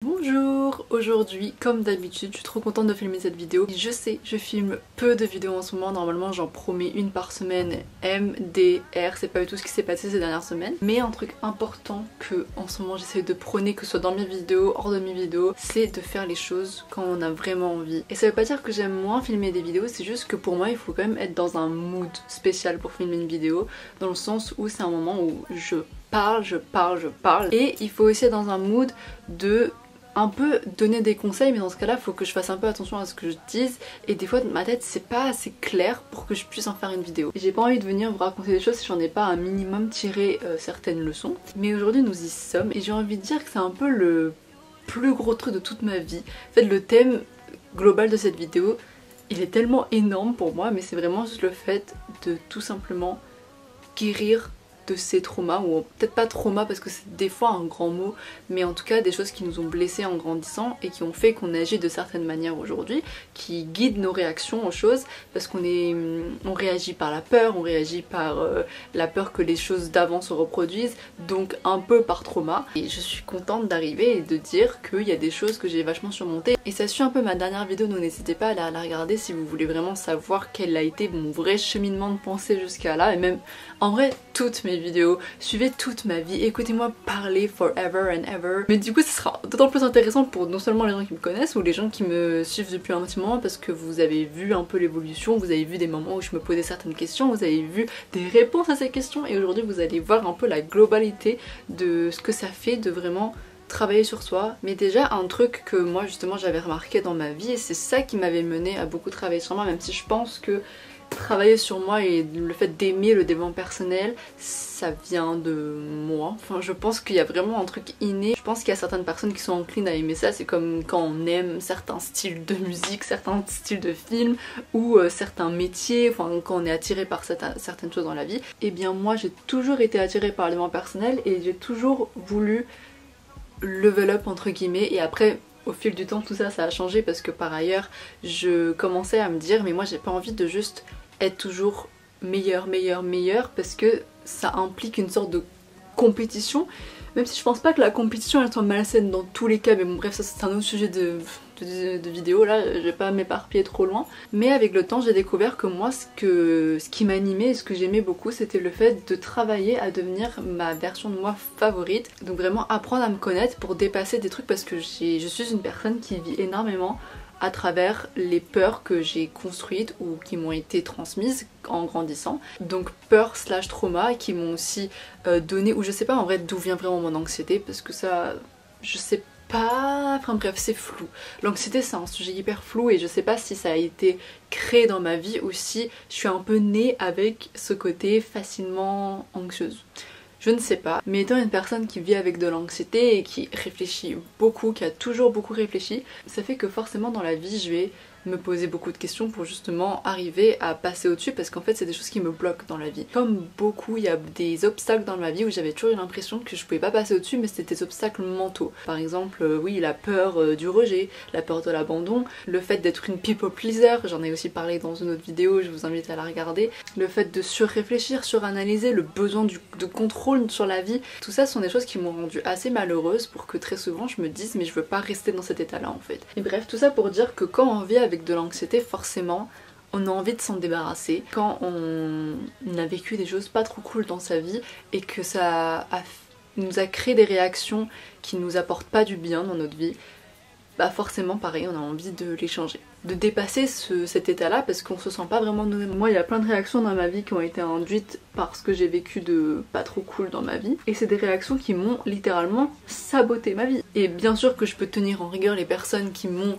Bonjour, aujourd'hui comme d'habitude je suis trop contente de filmer cette vidéo. Je sais, je filme peu de vidéos en ce moment, normalement j'en promets une par semaine, MDR, c'est pas du tout ce qui s'est passé ces dernières semaines. Mais un truc important que en ce moment j'essaie de prôner, que ce soit dans mes vidéos, hors de mes vidéos, c'est de faire les choses quand on a vraiment envie. Et ça veut pas dire que j'aime moins filmer des vidéos, c'est juste que pour moi il faut quand même être dans un mood spécial pour filmer une vidéo, dans le sens où c'est un moment où je parle, et il faut aussi être dans un mood de un peu donner des conseils, mais dans ce cas là il faut que je fasse un peu attention à ce que je dise, et des fois ma tête c'est pas assez clair pour que je puisse en faire une vidéo. J'ai pas envie de venir vous raconter des choses si j'en ai pas un minimum tiré certaines leçons, mais aujourd'hui nous y sommes et j'ai envie de dire que c'est un peu le plus gros truc de toute ma vie. En fait le thème global de cette vidéo il est tellement énorme pour moi, mais c'est vraiment juste le fait de tout simplement guérir de ces traumas, ou peut-être pas trauma parce que c'est des fois un grand mot, mais en tout cas des choses qui nous ont blessés en grandissant et qui ont fait qu'on agit de certaines manières aujourd'hui, qui guident nos réactions aux choses, parce qu'on réagit par la peur, on réagit par la peur que les choses d'avant se reproduisent, donc un peu par trauma. Et je suis contente d'arriver et de dire qu'il y a des choses que j'ai vachement surmontées. Et ça suit un peu ma dernière vidéo, donc n'hésitez pas à aller la regarder si vous voulez vraiment savoir quel a été mon vrai cheminement de pensée jusqu'à là, et même en vrai toutes mes vidéos, suivez toute ma vie, écoutez-moi parler forever and ever. Mais du coup ce sera d'autant plus intéressant pour non seulement les gens qui me connaissent ou les gens qui me suivent depuis un petit moment, parce que vous avez vu un peu l'évolution, vous avez vu des moments où je me posais certaines questions, vous avez vu des réponses à ces questions, et aujourd'hui vous allez voir un peu la globalité de ce que ça fait de vraiment travailler sur soi. Mais déjà un truc que moi justement j'avais remarqué dans ma vie, et c'est ça qui m'avait mené à beaucoup travailler sur moi, même si je pense que travailler sur moi et le fait d'aimer le développement personnel, ça vient de moi. Enfin, je pense qu'il y a vraiment un truc inné. Je pense qu'il y a certaines personnes qui sont enclines à aimer ça. C'est comme quand on aime certains styles de musique, certains styles de films ou certains métiers, enfin quand on est attiré par certaines choses dans la vie. Et bien moi j'ai toujours été attirée par le développement personnel et j'ai toujours voulu level up entre guillemets. Et après au fil du temps tout ça a changé, parce que par ailleurs je commençais à me dire mais moi j'ai pas envie de juste être toujours meilleur, parce que ça implique une sorte de compétition, même si je pense pas que la compétition elle soit malsaine dans tous les cas, mais bon bref ça c'est un autre sujet de vidéo, là je vais pas m'éparpiller trop loin. Mais avec le temps j'ai découvert que moi ce qui m'animait et ce que j'aimais beaucoup, c'était le fait de travailler à devenir ma version de moi favorite, donc vraiment apprendre à me connaître pour dépasser des trucs, parce que je suis une personne qui vit énormément à travers les peurs que j'ai construites ou qui m'ont été transmises en grandissant. Donc peur slash trauma qui m'ont aussi donné, ou je sais pas en vrai d'où vient vraiment mon anxiété, parce que ça, je sais pas, enfin bref c'est flou. L'anxiété c'est un sujet hyper flou et je sais pas si ça a été créé dans ma vie ou si je suis un peu née avec ce côté facilement anxieuse. Je ne sais pas, mais étant une personne qui vit avec de l'anxiété et qui réfléchit beaucoup, qui a toujours beaucoup réfléchi, ça fait que forcément dans la vie je vais me poser beaucoup de questions pour justement arriver à passer au-dessus, parce qu'en fait c'est des choses qui me bloquent dans la vie. Comme beaucoup, il y a des obstacles dans ma vie où j'avais toujours eu l'impression que je pouvais pas passer au-dessus, mais c'était des obstacles mentaux. Par exemple, oui, la peur du rejet, la peur de l'abandon, le fait d'être une people pleaser, j'en ai aussi parlé dans une autre vidéo, je vous invite à la regarder, le fait de surréfléchir, suranalyser, le besoin de contrôle sur la vie, tout ça sont des choses qui m'ont rendue assez malheureuse, pour que très souvent je me dise mais je veux pas rester dans cet état là en fait. Et bref, tout ça pour dire que quand on vit avec de l'anxiété, forcément on a envie de s'en débarrasser. Quand on a vécu des choses pas trop cool dans sa vie et que nous a créé des réactions qui nous apportent pas du bien dans notre vie, bah forcément pareil on a envie de les changer, de dépasser cet état là, parce qu'on se sent pas vraiment nous-mêmes. Moi il y a plein de réactions dans ma vie qui ont été induites par ce que j'ai vécu de pas trop cool dans ma vie, et c'est des réactions qui m'ont littéralement saboté ma vie. Et bien sûr que je peux tenir en rigueur les personnes qui m'ont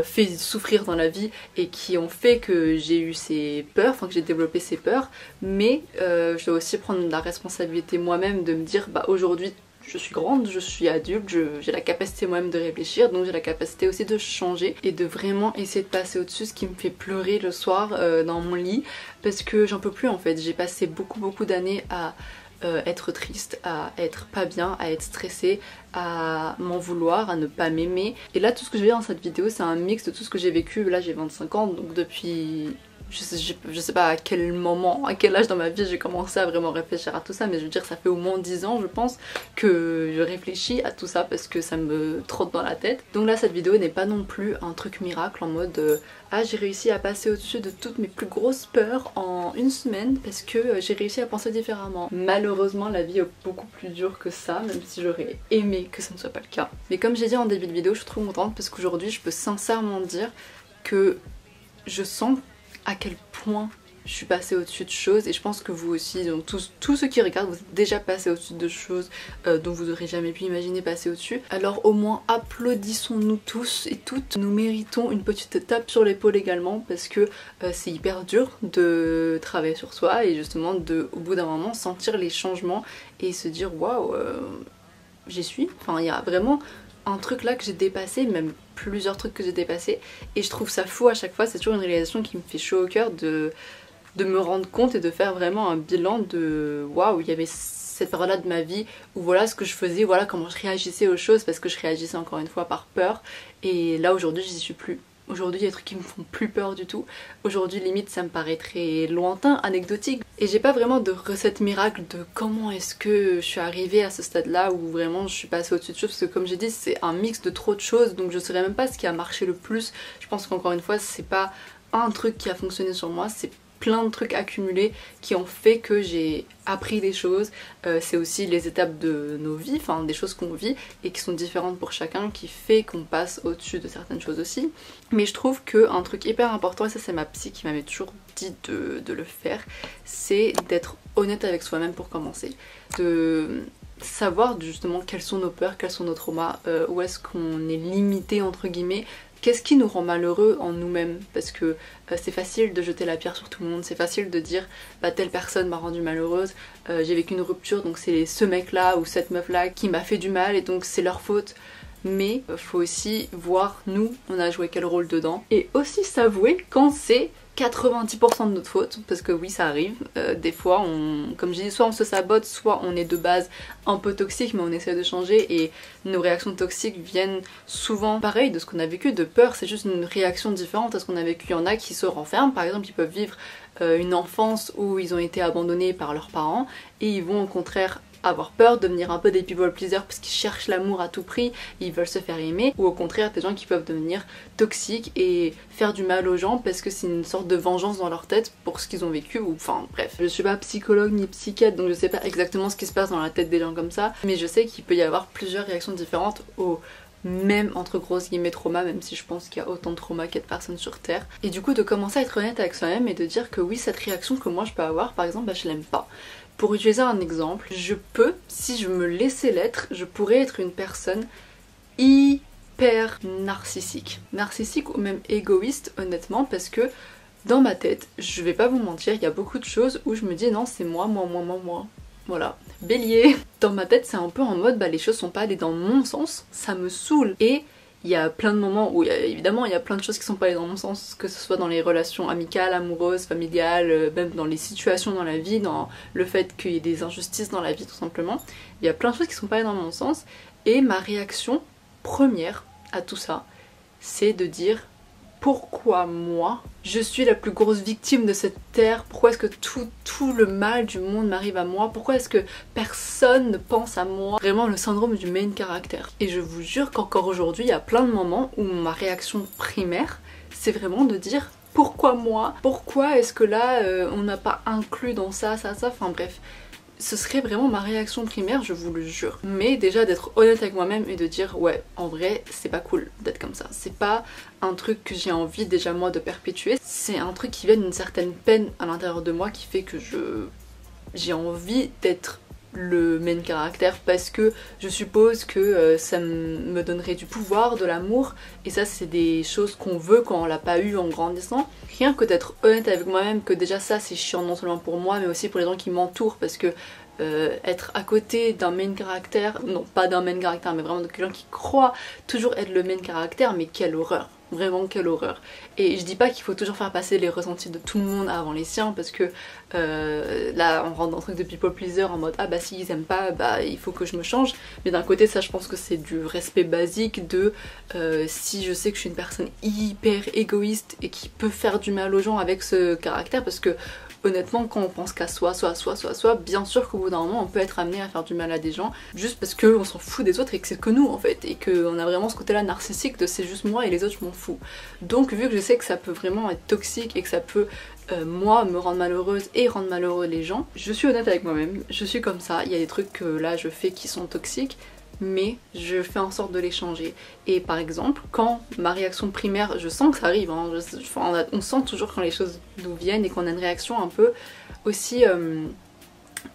fait souffrir dans la vie et qui ont fait que j'ai eu ces peurs, enfin que j'ai développé ces peurs, mais je dois aussi prendre la responsabilité moi-même de me dire bah aujourd'hui je suis grande, je suis adulte, j'ai la capacité moi-même de réfléchir, donc j'ai la capacité aussi de changer et de vraiment essayer de passer au-dessus ce qui me fait pleurer le soir dans mon lit, parce que j'en peux plus en fait. J'ai passé beaucoup d'années à être triste, à être pas bien, à être stressée, à m'en vouloir, à ne pas m'aimer. Et là tout ce que je vais dans cette vidéo c'est un mix de tout ce que j'ai vécu. Là j'ai 25 ans, donc depuis je sais pas à quel moment, à quel âge dans ma vie j'ai commencé à vraiment réfléchir à tout ça, mais je veux dire ça fait au moins 10 ans je pense que je réfléchis à tout ça parce que ça me trotte dans la tête. Donc là cette vidéo n'est pas non plus un truc miracle en mode ah j'ai réussi à passer au-dessus de toutes mes plus grosses peurs en une semaine parce que j'ai réussi à penser différemment. Malheureusement la vie est beaucoup plus dure que ça, même si j'aurais aimé que ce ne soit pas le cas. Mais comme j'ai dit en début de vidéo, je suis trop contente parce qu'aujourd'hui je peux sincèrement dire que je sens à quel point je suis passée au-dessus de choses et je pense que vous aussi, donc tous ceux qui regardent, vous êtes déjà passés au-dessus de choses dont vous aurez jamais pu imaginer passer au-dessus. Alors au moins applaudissons-nous tous et toutes, nous méritons une petite tape sur l'épaule également parce que c'est hyper dur de travailler sur soi et justement de au bout d'un moment sentir les changements et se dire waouh j'y suis. Enfin il y a vraiment un truc là que j'ai dépassé, même plusieurs trucs que j'ai dépassés et je trouve ça fou à chaque fois, c'est toujours une réalisation qui me fait chaud au cœur de me rendre compte et de faire vraiment un bilan de waouh, il y avait cette période là de ma vie où voilà ce que je faisais, voilà comment je réagissais aux choses parce que je réagissais encore une fois par peur et là aujourd'hui j'y suis plus. Aujourd'hui il y a des trucs qui me font plus peur du tout. Aujourd'hui limite ça me paraît très lointain, anecdotique. Et j'ai pas vraiment de recette miracle de comment est-ce que je suis arrivée à ce stade là où vraiment je suis passée au-dessus de choses. Parce que comme j'ai dit c'est un mix de trop de choses donc je saurais même pas ce qui a marché le plus. Je pense qu'encore une fois c'est pas un truc qui a fonctionné sur moi, c'est plein de trucs accumulés qui ont fait que j'ai appris des choses. C'est aussi les étapes de nos vies, enfin des choses qu'on vit et qui sont différentes pour chacun qui fait qu'on passe au-dessus de certaines choses aussi. Mais je trouve qu'un truc hyper important, et ça c'est ma psy qui m'avait toujours dit de le faire, c'est d'être honnête avec soi-même pour commencer. De savoir justement quelles sont nos peurs, quels sont nos traumas, où est-ce qu'on est limité entre guillemets. Qu'est-ce qui nous rend malheureux en nous-mêmes? Parce que c'est facile de jeter la pierre sur tout le monde, c'est facile de dire bah telle personne m'a rendue malheureuse, j'ai vécu une rupture donc c'est ce mec là ou cette meuf là qui m'a fait du mal et donc c'est leur faute. Mais faut aussi voir nous on a joué quel rôle dedans et aussi s'avouer quand c'est 90% de notre faute, parce que oui ça arrive, des fois comme j'ai dit, soit on se sabote, soit on est de base un peu toxique mais on essaie de changer et nos réactions toxiques viennent souvent pareil de ce qu'on a vécu, de peur, c'est juste une réaction différente à ce qu'on a vécu. Il y en a qui se renferment, par exemple ils peuvent vivre une enfance où ils ont été abandonnés par leurs parents et ils vont au contraire avoir peur, devenir un peu des people pleasers parce qu'ils cherchent l'amour à tout prix, ils veulent se faire aimer, ou au contraire des gens qui peuvent devenir toxiques et faire du mal aux gens parce que c'est une sorte de vengeance dans leur tête pour ce qu'ils ont vécu, ou enfin bref. Je suis pas psychologue ni psychiatre donc je sais pas exactement ce qui se passe dans la tête des gens comme ça, mais je sais qu'il peut y avoir plusieurs réactions différentes au même entre grosses guillemets trauma, même si je pense qu'il y a autant de traumas qu'il y a de personnes sur terre. Et du coup de commencer à être honnête avec soi-même et de dire que oui cette réaction que moi je peux avoir par exemple, bah je l'aime pas. Pour utiliser un exemple, je peux, si je me laissais l'être, je pourrais être une personne hyper narcissique. Narcissique ou même égoïste honnêtement parce que dans ma tête, je vais pas vous mentir, il y a beaucoup de choses où je me dis non c'est moi. Voilà, bélier. Dans ma tête c'est un peu en mode bah les choses sont pas allées dans mon sens, ça me saoule. Et il y a plein de moments où évidemment il y a plein de choses qui sont pas allées dans mon sens, que ce soit dans les relations amicales, amoureuses, familiales, même dans les situations dans la vie, dans le fait qu'il y ait des injustices dans la vie tout simplement. Il y a plein de choses qui sont pas allées dans mon sens et ma réaction première à tout ça c'est de dire pourquoi moi je suis la plus grosse victime de cette terre, pourquoi est-ce que tout le mal du monde m'arrive à moi, pourquoi est-ce que personne ne pense à moi. Vraiment le syndrome du main character. Et je vous jure qu'encore aujourd'hui il y a plein de moments où ma réaction primaire c'est vraiment de dire pourquoi moi, pourquoi est-ce que là on n'a pas inclus dans ça, enfin bref. Ce serait vraiment ma réaction primaire, je vous le jure. Mais déjà d'être honnête avec moi-même et de dire ouais, en vrai, c'est pas cool d'être comme ça. C'est pas un truc que j'ai envie déjà moi de perpétuer. C'est un truc qui vient d'une certaine peine à l'intérieur de moi qui fait que j'ai envie d'être le main caractère parce que je suppose que ça me donnerait du pouvoir, de l'amour et ça c'est des choses qu'on veut quand on l'a pas eu en grandissant. Rien que d'être honnête avec moi-même que déjà ça c'est chiant non seulement pour moi mais aussi pour les gens qui m'entourent parce que être à côté d'un main caractère, non pas d'un main caractère mais vraiment de quelqu'un qui croit toujours être le main caractère, mais quelle horreur. Vraiment quelle horreur. Et je dis pas qu'il faut toujours faire passer les ressentis de tout le monde avant les siens parce que là on rentre dans un truc de people pleaser en mode ah bah si ils aiment pas bah il faut que je me change. Mais d'un côté ça je pense que c'est du respect basique de si je sais que je suis une personne hyper égoïste et qui peut faire du mal aux gens avec ce caractère, parce que honnêtement quand on pense qu'à soi, bien sûr qu'au bout d'un moment on peut être amené à faire du mal à des gens juste parce qu'on s'en fout des autres et que c'est que nous en fait, et qu'on a vraiment ce côté là narcissique de c'est juste moi et les autres je m'en fous. Donc vu que je sais que ça peut vraiment être toxique et que ça peut moi me rendre malheureuse et rendre malheureux les gens, je suis honnête avec moi-même, je suis comme ça, il y a des trucs que là je fais qui sont toxiques mais je fais en sorte de les changer. Et par exemple, quand ma réaction primaire, je sens que ça arrive, hein, on sent toujours quand les choses nous viennent et qu'on a une réaction un peu aussi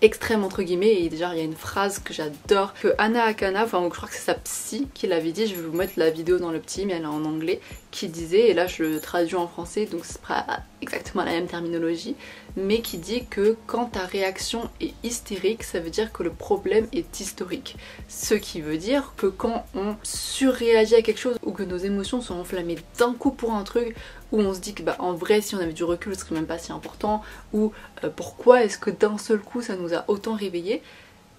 extrême entre guillemets. Et déjà il y a une phrase que j'adore que Anna Akana, enfin je crois que c'est sa psy qui l'avait dit, je vais vous mettre la vidéo dans le petit mais elle est en anglais, qui disait, et là je le traduis en français donc c'est pas exactement la même terminologie, mais qui dit que quand ta réaction est hystérique, ça veut dire que le problème est historique. Ce qui veut dire que quand on surréagit à quelque chose ou que nos émotions sont enflammées d'un coup pour un truc, où on se dit que bah en vrai si on avait du recul ce serait même pas si important, ou pourquoi est-ce que d'un seul coup ça nous a autant réveillé,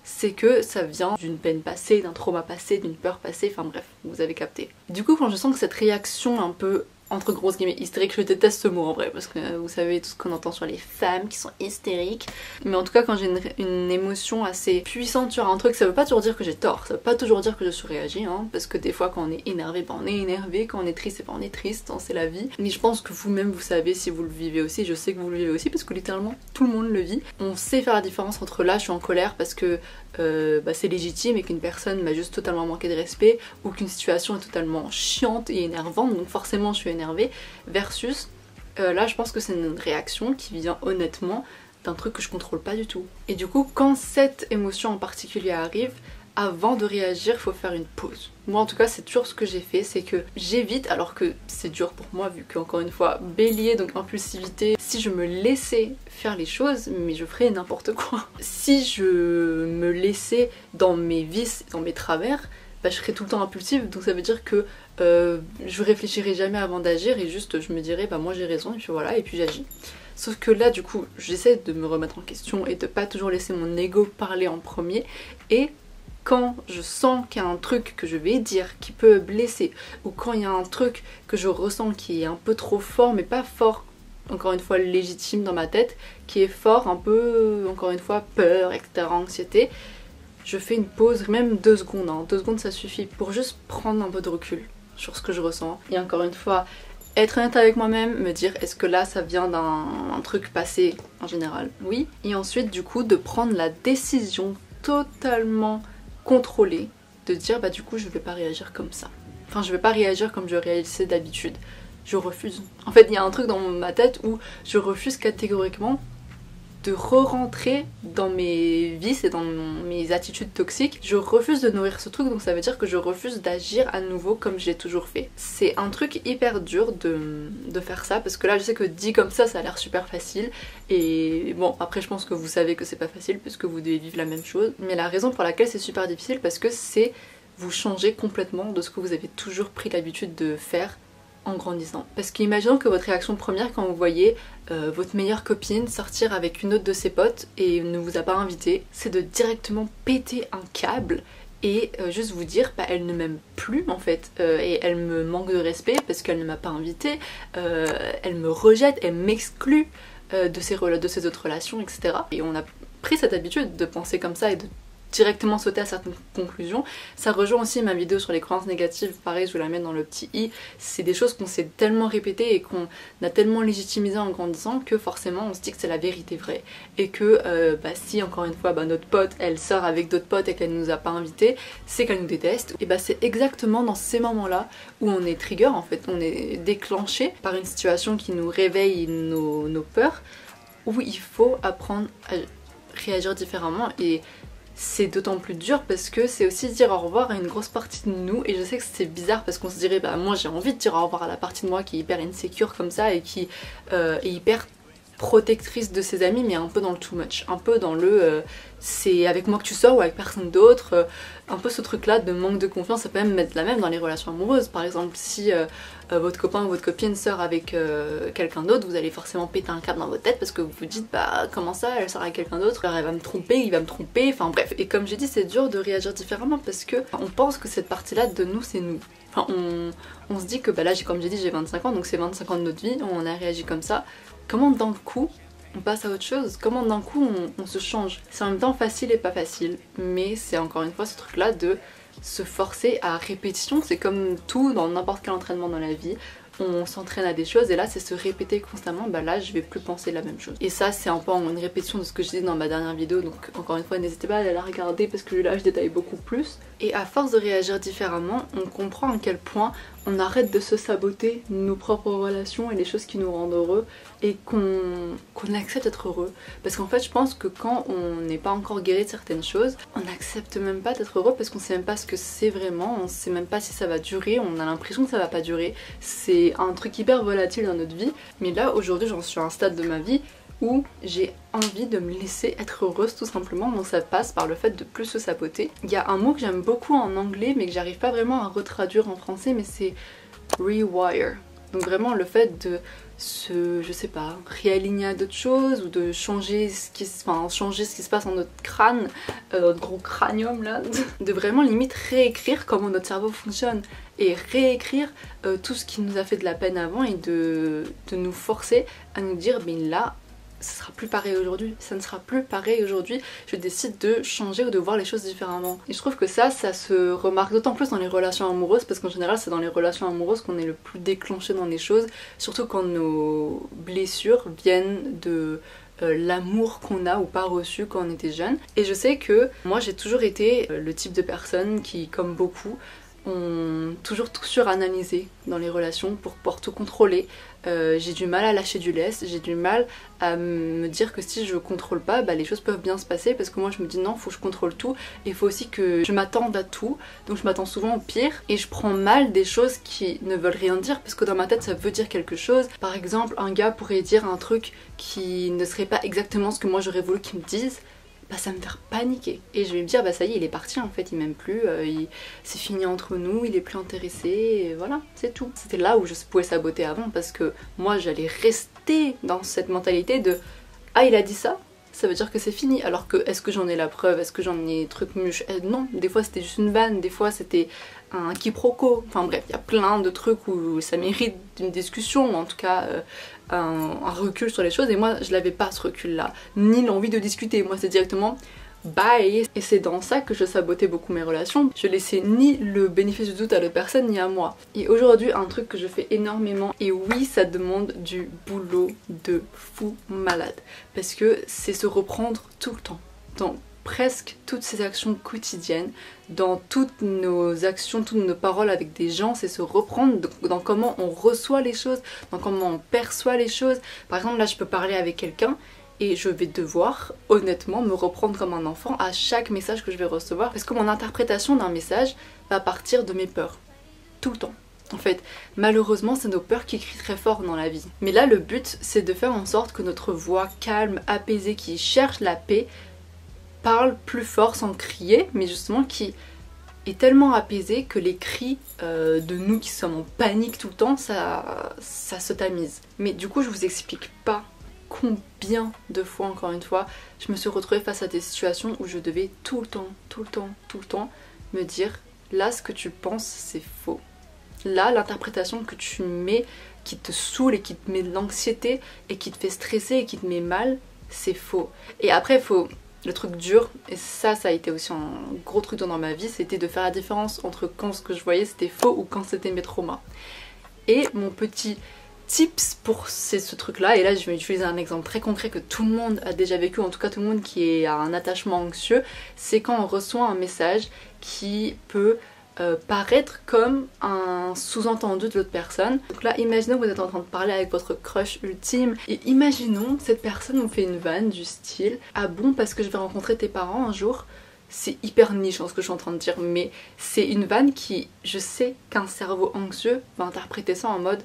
c'est que ça vient d'une peine passée, d'un trauma passé, d'une peur passée, enfin bref, vous avez capté. Du coup quand je sens que cette réaction un peu entre grosses guillemets hystérique, je déteste ce mot en vrai parce que vous savez tout ce qu'on entend sur les femmes qui sont hystériques, mais en tout cas quand j'ai une émotion assez puissante sur un truc, ça veut pas toujours dire que j'ai tort, ça veut pas toujours dire que je surréagis, hein, parce que des fois quand on est énervé, bah on est énervé, quand on est triste, bah on est triste, hein, c'est la vie. Mais je pense que vous-même vous savez si vous le vivez aussi, je sais que vous le vivez aussi parce que littéralement tout le monde le vit. On sait faire la différence entre là je suis en colère parce que bah, c'est légitime et qu'une personne m'a juste totalement manqué de respect, ou qu'une situation est totalement chiante et énervante donc forcément je suis énervée, versus là je pense que c'est une réaction qui vient honnêtement d'un truc que je contrôle pas du tout. Et du coup quand cette émotion en particulier arrive, avant de réagir, il faut faire une pause. Moi en tout cas c'est toujours ce que j'ai fait, c'est que j'évite, alors que c'est dur pour moi vu qu'encore une fois bélier donc impulsivité, si je me laissais faire les choses, mais je ferais n'importe quoi. Si je me laissais dans mes vices, dans mes travers, bah, je serais tout le temps impulsive, donc ça veut dire que je réfléchirais jamais avant d'agir et juste je me dirais bah moi j'ai raison et puis voilà et puis j'agis. Sauf que là du coup j'essaie de me remettre en question et de pas toujours laisser mon ego parler en premier, et quand je sens qu'il y a un truc que je vais dire qui peut blesser, ou quand il y a un truc que je ressens qui est un peu trop fort, mais pas fort, encore une fois légitime dans ma tête, qui est fort, un peu, encore une fois, peur, etc., anxiété, je fais une pause, même 2 secondes, hein. 2 secondes ça suffit pour juste prendre un peu de recul sur ce que je ressens. Et encore une fois, être honnête avec moi-même, me dire est-ce que là ça vient d'un truc passé en général, oui. Et ensuite du coup de prendre la décision totalement contrôler, de dire bah du coup je vais pas réagir comme ça. Enfin je vais pas réagir comme je réagissais d'habitude. Je refuse. En fait il y a un truc dans ma tête où je refuse catégoriquement de re-rentrer dans mes vices et dans mes attitudes toxiques. Je refuse de nourrir ce truc, donc ça veut dire que je refuse d'agir à nouveau comme j'ai toujours fait. C'est un truc hyper dur de faire ça, parce que là je sais que dit comme ça a l'air super facile, et bon après je pense que vous savez que c'est pas facile puisque vous devez vivre la même chose, mais la raison pour laquelle c'est super difficile, parce que c'est vous changer complètement de ce que vous avez toujours pris l'habitude de faire en grandissant. Parce qu'imaginons que votre réaction première quand vous voyez votre meilleure copine sortir avec une autre de ses potes et ne vous a pas invité, c'est de directement péter un câble et juste vous dire bah elle ne m'aime plus en fait, et elle me manque de respect parce qu'elle ne m'a pas invité, elle me rejette, elle m'exclut de ces autres relations, etc. Et on a pris cette habitude de penser comme ça et de directement sauter à certaines conclusions. Ça rejoint aussi ma vidéo sur les croyances négatives, pareil je vais la mettre dans le petit i. C'est des choses qu'on s'est tellement répétées et qu'on a tellement légitimisé en grandissant que forcément on se dit que c'est la vérité vraie, et que bah, si encore une fois bah, notre pote elle sort avec d'autres potes et qu'elle nous a pas invités, c'est qu'elle nous déteste. Et bah c'est exactement dans ces moments là où on est trigger en fait, on est déclenché par une situation qui nous réveille nos peurs, où il faut apprendre à réagir différemment. Et c'est d'autant plus dur parce que c'est aussi dire au revoir à une grosse partie de nous, et je sais que c'est bizarre parce qu'on se dirait bah moi j'ai envie de dire au revoir à la partie de moi qui est hyper insécure comme ça et qui est hyper protectrice de ses amis, mais un peu dans le too much, un peu dans le c'est avec moi que tu sors ou avec personne d'autre, un peu ce truc là de manque de confiance, ça peut même mettre la même dans les relations amoureuses. Par exemple, si votre copain ou votre copine sort avec quelqu'un d'autre, vous allez forcément péter un câble dans votre tête parce que vous vous dites bah comment ça elle sort avec quelqu'un d'autre, alors elle va me tromper, il va me tromper, enfin bref. Et comme j'ai dit, c'est dur de réagir différemment parce que on pense que cette partie là de nous c'est nous. Enfin on se dit que bah là comme j'ai dit j'ai 25 ans donc c'est 25 ans de notre vie, on a réagi comme ça. Comment d'un coup on passe à autre chose? Comment d'un coup on se change? C'est en même temps facile et pas facile, mais c'est encore une fois ce truc là de se forcer à répétition. C'est comme tout dans n'importe quel entraînement dans la vie, on s'entraîne à des choses et là c'est se répéter constamment, bah là je vais plus penser la même chose. Et ça c'est un peu une répétition de ce que je disais dans ma dernière vidéo, donc encore une fois n'hésitez pas à aller la regarder parce que là je détaille beaucoup plus. Et à force de réagir différemment, on comprend à quel point on arrête de se saboter nos propres relations et les choses qui nous rendent heureux et qu'on accepte d'être heureux. Parce qu'en fait je pense que quand on n'est pas encore guéri de certaines choses, on n'accepte même pas d'être heureux parce qu'on sait même pas ce que c'est vraiment, on sait même pas si ça va durer, on a l'impression que ça va pas durer. C'est un truc hyper volatile dans notre vie, mais là aujourd'hui j'en suis à un stade de ma vie où j'ai envie de me laisser être heureuse tout simplement, donc ça passe par le fait de plus se saboter. Il y a un mot que j'aime beaucoup en anglais mais que j'arrive pas vraiment à retraduire en français, mais c'est rewire. Donc vraiment le fait de je sais pas, réaligner à d'autres choses ou de changer ce qui se passe dans notre crâne, notre gros cranium là, de vraiment limite réécrire comment notre cerveau fonctionne et réécrire tout ce qui nous a fait de la peine avant et de nous forcer à nous dire mais là ça sera plus pareil aujourd'hui, ça ne sera plus pareil aujourd'hui, je décide de changer ou de voir les choses différemment. Et je trouve que ça se remarque d'autant plus dans les relations amoureuses parce qu'en général c'est dans les relations amoureuses qu'on est le plus déclenché dans les choses, surtout quand nos blessures viennent de l'amour qu'on a ou pas reçu quand on était jeune. Et je sais que moi j'ai toujours été le type de personne qui, comme beaucoup, ont toujours tout suranalysé dans les relations pour pouvoir tout contrôler. J'ai du mal à lâcher du lest, j'ai du mal à me dire que si je contrôle pas, bah, les choses peuvent bien se passer parce que moi je me dis non, faut que je contrôle tout et il faut aussi que je m'attende à tout, donc je m'attends souvent au pire et je prends mal des choses qui ne veulent rien dire parce que dans ma tête ça veut dire quelque chose. Par exemple, un gars pourrait dire un truc qui ne serait pas exactement ce que moi j'aurais voulu qu'il me dise, bah ça me fait paniquer et je vais me dire bah ça y est il est parti en fait, il m'aime plus, c'est fini entre nous, il est plus intéressé et voilà, c'est tout. C'était là où je pouvais saboter avant parce que moi j'allais rester dans cette mentalité de ah il a dit ça veut dire que c'est fini, alors que est-ce que j'en ai la preuve, est-ce que j'en ai des trucs mûches, non, des fois c'était juste une vanne, des fois c'était un quiproquo, enfin bref, il y a plein de trucs où ça mérite une discussion, ou en tout cas un recul sur les choses, et moi je l'avais pas ce recul là, ni l'envie de discuter, moi c'est directement bye. Et c'est dans ça que je sabotais beaucoup mes relations, je laissais ni le bénéfice du doute à l'autre personne ni à moi. Et aujourd'hui un truc que je fais énormément, et oui ça demande du boulot de fou malade, parce que c'est se reprendre tout le temps, dans presque toutes ces actions quotidiennes, dans toutes nos actions, toutes nos paroles avec des gens, c'est se reprendre dans comment on reçoit les choses, dans comment on perçoit les choses. Par exemple là je peux parler avec quelqu'un et je vais devoir honnêtement me reprendre comme un enfant à chaque message que je vais recevoir parce que mon interprétation d'un message va partir de mes peurs, tout le temps. En fait, malheureusement, c'est nos peurs qui crient très fort dans la vie. Mais là, le but, c'est de faire en sorte que notre voix calme, apaisée, qui cherche la paix, parle plus fort sans crier, mais justement qui est tellement apaisée que les cris de nous qui sommes en panique tout le temps, ça se tamise. Mais du coup, je vous explique pas combien de fois, encore une fois, je me suis retrouvée face à des situations où je devais tout le temps me dire là ce que tu penses c'est faux. Là l'interprétation que tu mets qui te saoule et qui te met de l'anxiété et qui te fait stresser et qui te met mal, c'est faux. Et après faut le truc dur, et ça a été aussi un gros truc dans ma vie, c'était de faire la différence entre quand ce que je voyais c'était faux ou quand c'était mes traumas. Et mon petit tips pour ce truc là, et là je vais utiliser un exemple très concret que tout le monde a déjà vécu, en tout cas tout le monde qui a un attachement anxieux, c'est quand on reçoit un message qui peut paraître comme un sous-entendu de l'autre personne. Donc là imaginons que vous êtes en train de parler avec votre crush ultime et imaginons cette personne vous fait une vanne du style ah bon parce que je vais rencontrer tes parents un jour. C'est hyper niche ce que je suis en train de dire, mais c'est une vanne qui, je sais qu'un cerveau anxieux va interpréter ça en mode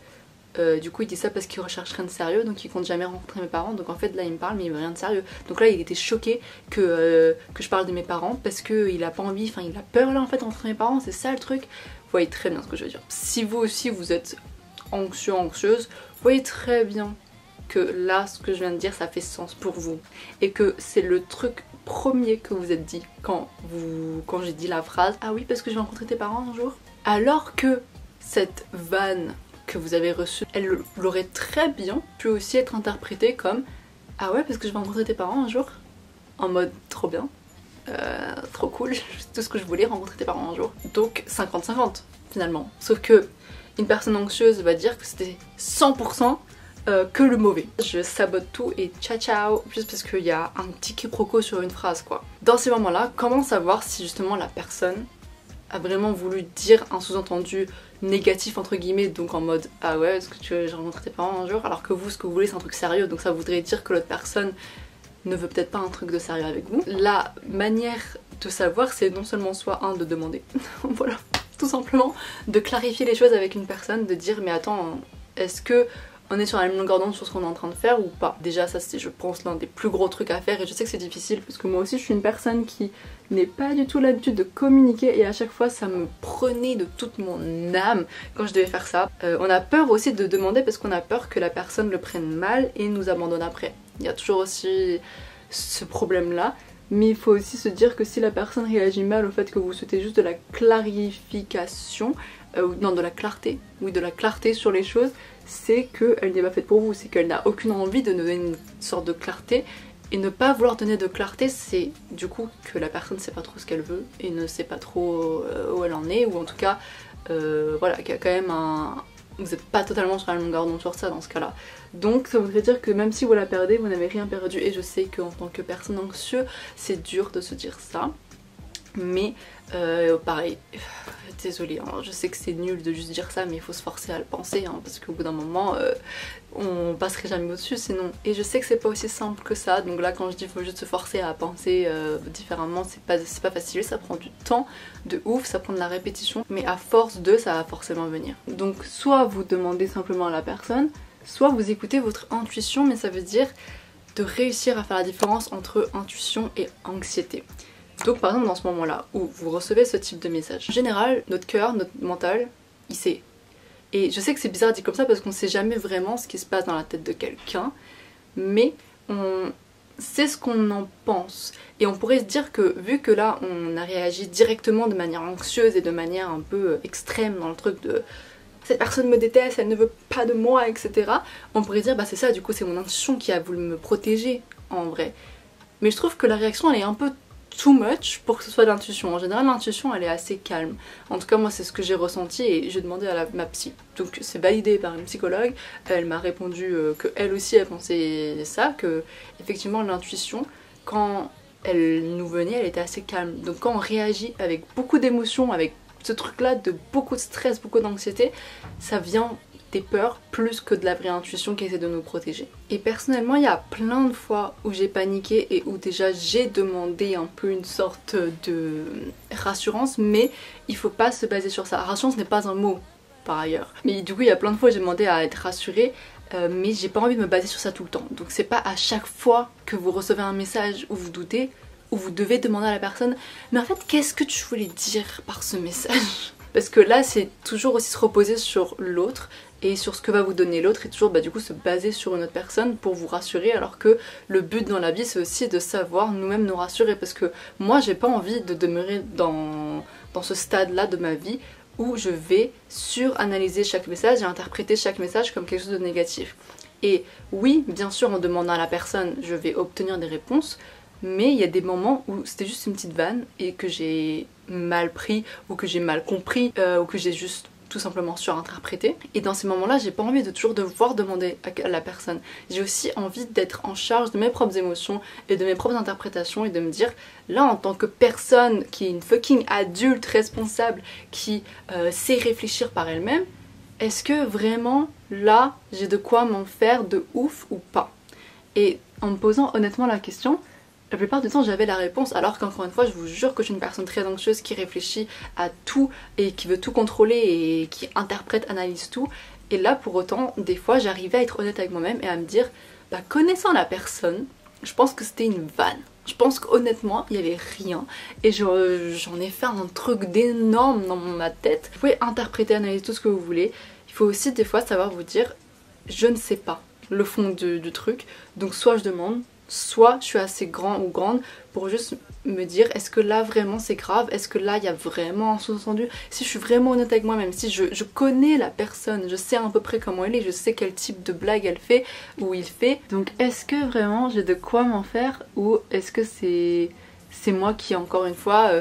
Du coup il dit ça parce qu'il recherche rien de sérieux, donc il compte jamais rencontrer mes parents. Donc en fait là il me parle mais il veut rien de sérieux. Donc là il était choqué que je parle de mes parents parce qu'il a pas envie, enfin il a peur là en fait de rencontrer mes parents, c'est ça le truc. Vous voyez très bien ce que je veux dire. Si vous aussi vous êtes anxieux, anxieuse, vous voyez très bien que là ce que je viens de dire ça fait sens pour vous. Et que c'est le truc premier que vous êtes dit quand j'ai dit la phrase ah oui parce que je vais rencontrer tes parents un jour. Alors que cette vanne que vous avez reçue, elle l'aurait très bien pu aussi être interprétée comme ah ouais parce que je vais rencontrer tes parents un jour. En mode trop bien, trop cool, tout ce que je voulais, rencontrer tes parents un jour. Donc 50-50 finalement. Sauf que une personne anxieuse va dire que c'était 100% que le mauvais. Je sabote tout et ciao ciao, juste parce qu'il y a un petit quiproquo sur une phrase quoi. Dans ces moments là, comment savoir si justement la personne a vraiment voulu dire un sous-entendu négatif entre guillemets, donc en mode ah ouais est-ce que tu veux rencontrer tes parents un jour, alors que vous ce que vous voulez c'est un truc sérieux, donc ça voudrait dire que l'autre personne ne veut peut-être pas un truc de sérieux avec vous. La manière de savoir c'est non seulement soit de demander, voilà, tout simplement, de clarifier les choses avec une personne, de dire mais attends, est-ce que on est sur la même longueur d'onde sur ce qu'on est en train de faire ou pas. Déjà ça c'est je pense l'un des plus gros trucs à faire et je sais que c'est difficile parce que moi aussi je suis une personne qui n'ai pas du tout l'habitude de communiquer et à chaque fois ça me prenait de toute mon âme quand je devais faire ça. On a peur aussi de demander parce qu'on a peur que la personne le prenne mal et nous abandonne après. Il y a toujours aussi ce problème là. Mais il faut aussi se dire que si la personne réagit mal au fait que vous souhaitez juste de la clarification, non de la clarté, oui de la clarté sur les choses, c'est qu'elle n'est pas faite pour vous, c'est qu'elle n'a aucune envie de donner une sorte de clarté. Et ne pas vouloir donner de clarté, c'est du coup que la personne ne sait pas trop ce qu'elle veut et ne sait pas trop où elle en est, ou en tout cas, voilà, qu'il y a quand même un... Vous n'êtes pas totalement sur la même longueur d'onde sur ça dans ce cas-là. Donc ça voudrait dire que même si vous la perdez, vous n'avez rien perdu. Et je sais qu'en tant que personne anxieuse, c'est dur de se dire ça. Mais pareil, désolée, hein, je sais que c'est nul de juste dire ça, mais il faut se forcer à le penser, hein, parce qu'au bout d'un moment, on passerait jamais au-dessus sinon. Et je sais que c'est pas aussi simple que ça, donc là quand je dis qu'il faut juste se forcer à penser différemment, c'est pas facile, ça prend du temps de ouf, ça prend de la répétition, mais à force de, ça va forcément venir. Donc soit vous demandez simplement à la personne, soit vous écoutez votre intuition, mais ça veut dire de réussir à faire la différence entre intuition et anxiété. Donc par exemple dans ce moment-là où vous recevez ce type de message, en général notre cœur, notre mental, il sait. Et je sais que c'est bizarre dit comme ça parce qu'on sait jamais vraiment ce qui se passe dans la tête de quelqu'un, mais on sait ce qu'on en pense. Et on pourrait se dire que vu que là on a réagi directement de manière anxieuse et de manière un peu extrême dans le truc de cette personne me déteste, elle ne veut pas de moi, etc. On pourrait dire bah c'est ça, du coup c'est mon intuition qui a voulu me protéger en vrai. Mais je trouve que la réaction elle est un peu too much pour que ce soit l'intuition. En général l'intuition elle est assez calme. En tout cas moi c'est ce que j'ai ressenti et j'ai demandé à ma psy. Donc c'est validé par une psychologue. Elle m'a répondu que elle aussi elle pensait ça, que effectivement l'intuition quand elle nous venait elle était assez calme. Donc quand on réagit avec beaucoup d'émotions, avec ce truc là de beaucoup de stress, beaucoup d'anxiété, ça vient des peurs plus que de la vraie intuition qui essaie de nous protéger. Et personnellement il y a plein de fois où j'ai paniqué et où déjà j'ai demandé un peu une sorte de rassurance, mais il faut pas se baser sur ça. Rassurance n'est pas un mot par ailleurs. Mais du coup il y a plein de fois où j'ai demandé à être rassurée, mais j'ai pas envie de me baser sur ça tout le temps. Donc c'est pas à chaque fois que vous recevez un message où vous doutez, où vous devez demander à la personne mais en fait qu'est-ce que tu voulais dire par ce message? Parce que là c'est toujours aussi se reposer sur l'autre et sur ce que va vous donner l'autre et toujours bah, du coup se baser sur une autre personne pour vous rassurer, alors que le but dans la vie c'est aussi de savoir nous-mêmes nous rassurer, parce que moi j'ai pas envie de demeurer dans ce stade là de ma vie où je vais suranalyser chaque message et interpréter chaque message comme quelque chose de négatif. Et oui bien sûr en demandant à la personne je vais obtenir des réponses, mais il y a des moments où c'était juste une petite vanne et que j'ai mal pris ou que j'ai mal compris ou que j'ai juste tout simplement surinterprété. Et dans ces moments-là, j'ai pas envie de toujours devoir demander à la personne. J'ai aussi envie d'être en charge de mes propres émotions et de mes propres interprétations et de me dire, là en tant que personne qui est une fucking adulte responsable, qui sait réfléchir par elle-même, est-ce que vraiment là j'ai de quoi m'en faire de ouf ou pas? Et en me posant honnêtement la question, la plupart du temps j'avais la réponse, alors qu'encore une fois je vous jure que je suis une personne très anxieuse qui réfléchit à tout et qui veut tout contrôler et qui interprète, analyse tout, Et là pour autant, des fois j'arrivais à être honnête avec moi-même et à me dire, bah connaissant la personne, je pense que c'était une vanne. Je pense qu'honnêtement, il n'y avait rien. Et j'en ai fait un truc d'énorme dans ma tête. Vous pouvez interpréter, analyser tout ce que vous voulez. Il faut aussi des fois savoir vous dire, je ne sais pas le fond du truc. Donc soit je demande, soit je suis assez grand ou grande pour juste me dire est-ce que là vraiment c'est grave, est-ce que là il y a vraiment un sous-entendu. Si je suis vraiment honnête avec moi-même, si je connais la personne, je sais à peu près comment elle est, je sais quel type de blague elle fait ou il fait, donc est-ce que vraiment j'ai de quoi m'en faire ou est-ce que c'est moi qui encore une fois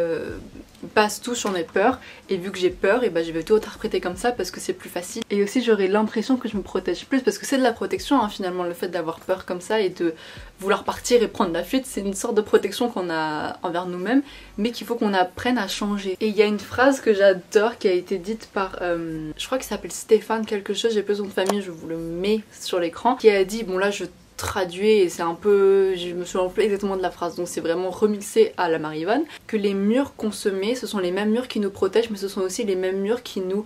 passe tout sur mes peurs, et vu que j'ai peur, et bah je vais tout interpréter comme ça parce que c'est plus facile. Et aussi j'aurai l'impression que je me protège plus parce que c'est de la protection hein, finalement, le fait d'avoir peur comme ça et de vouloir partir et prendre la fuite, c'est une sorte de protection qu'on a envers nous-mêmes mais qu'il faut qu'on apprenne à changer. Et il y a une phrase que j'adore qui a été dite par je crois qu'il s'appelle Stéphane quelque chose, j'ai plus son nom de famille, je vous le mets sur l'écran, qui a dit, bon là je traduit et c'est un peu, je me souviens plus exactement de la phrase, donc c'est vraiment remixé à la Marivanne, que les murs qu'on se met, ce sont les mêmes murs qui nous protègent mais ce sont aussi les mêmes murs qui nous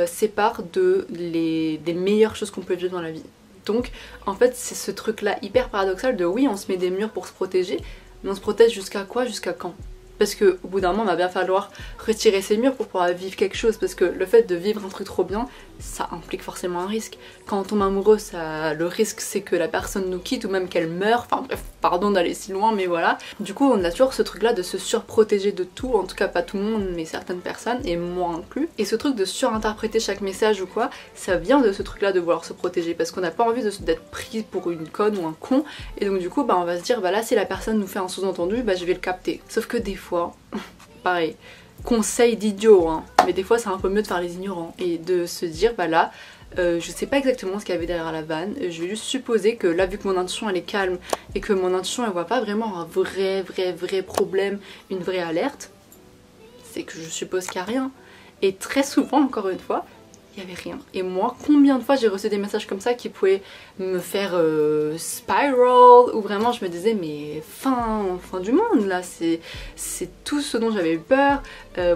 séparent des meilleures choses qu'on peut vivre dans la vie. Donc en fait c'est ce truc là hyper paradoxal de oui on se met des murs pour se protéger, mais on se protège jusqu'à quoi, jusqu'à quand? Parce que au bout d'un moment il va bien falloir retirer ces murs pour pouvoir vivre quelque chose, parce que le fait de vivre un truc trop bien ça implique forcément un risque. Quand on tombe amoureux, le risque c'est que la personne nous quitte ou même qu'elle meure, enfin bref, pardon d'aller si loin mais voilà. Du coup on a toujours ce truc là de se surprotéger de tout, en tout cas pas tout le monde mais certaines personnes et moi inclus. Et ce truc de surinterpréter chaque message ou quoi, ça vient de ce truc là de vouloir se protéger parce qu'on n'a pas envie d'être pris pour une conne ou un con, et donc du coup bah on va se dire bah là si la personne nous fait un sous-entendu bah je vais le capter. Sauf que des fois, pareil, conseil d'idiot hein, mais des fois c'est un peu mieux de faire les ignorants et de se dire bah là je sais pas exactement ce qu'il y avait derrière la vanne, je vais juste supposer que là vu que mon intuition elle est calme et que mon intuition elle voit pas vraiment un vrai problème, une vraie alerte, c'est que je suppose qu'il y a rien. Et très souvent encore une fois il n'y avait rien. Et moi, combien de fois j'ai reçu des messages comme ça qui pouvaient me faire spiral, où vraiment je me disais mais fin du monde là, c'est tout ce dont j'avais eu peur,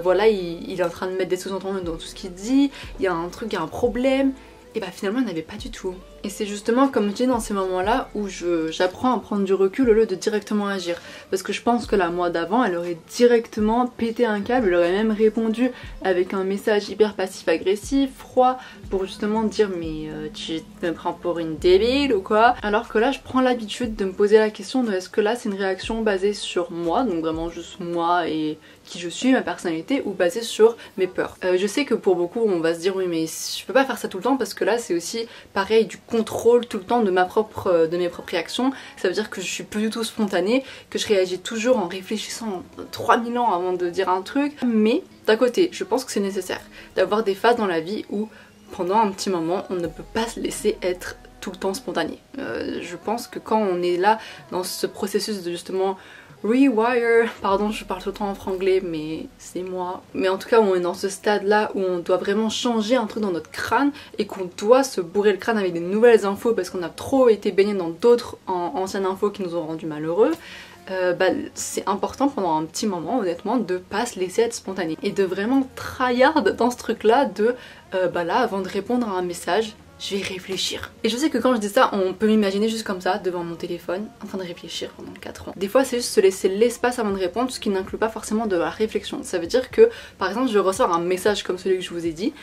voilà il est en train de mettre des sous-entendus dans tout ce qu'il dit, il y a un truc, il y a un problème, et bah finalement il n'y en avait pas du tout. Et c'est justement comme je dis dans ces moments là où j'apprends à prendre du recul au lieu de directement agir. Parce que je pense que la moi d'avant elle aurait directement pété un câble, elle aurait même répondu avec un message hyper passif agressif, froid, pour justement dire mais tu me prends pour une débile ou quoi. Alors que là je prends l'habitude de me poser la question de est-ce que là c'est une réaction basée sur moi, donc vraiment juste moi et qui je suis, ma personnalité, ou basée sur mes peurs. Je sais que pour beaucoup on va se dire oui mais je peux pas faire ça tout le temps parce que là c'est aussi pareil du contrôle tout le temps de mes propres réactions. Ça veut dire que je suis plus du tout spontanée, que je réagis toujours en réfléchissant 3000 ans avant de dire un truc. Mais d'un côté je pense que c'est nécessaire d'avoir des phases dans la vie où pendant un petit moment on ne peut pas se laisser être tout le temps spontané. Je pense que quand on est là dans ce processus de justement rewire, pardon je parle tout le temps en franglais mais c'est moi, mais en tout cas on est dans ce stade là où on doit vraiment changer un truc dans notre crâne et qu'on doit se bourrer le crâne avec des nouvelles infos parce qu'on a trop été baigné dans d'autres anciennes infos qui nous ont rendu malheureux. Bah, c'est important pendant un petit moment honnêtement de pas se laisser être spontané et de vraiment tryhard dans ce truc là de bah là avant de répondre à un message je vais réfléchir. Et je sais que quand je dis ça, on peut m'imaginer juste comme ça, devant mon téléphone, en train de réfléchir pendant 4 ans. Des fois, c'est juste se laisser l'espace avant de répondre, ce qui n'inclut pas forcément de la réflexion. Ça veut dire que, par exemple, je reçois un message comme celui que je vous ai dit,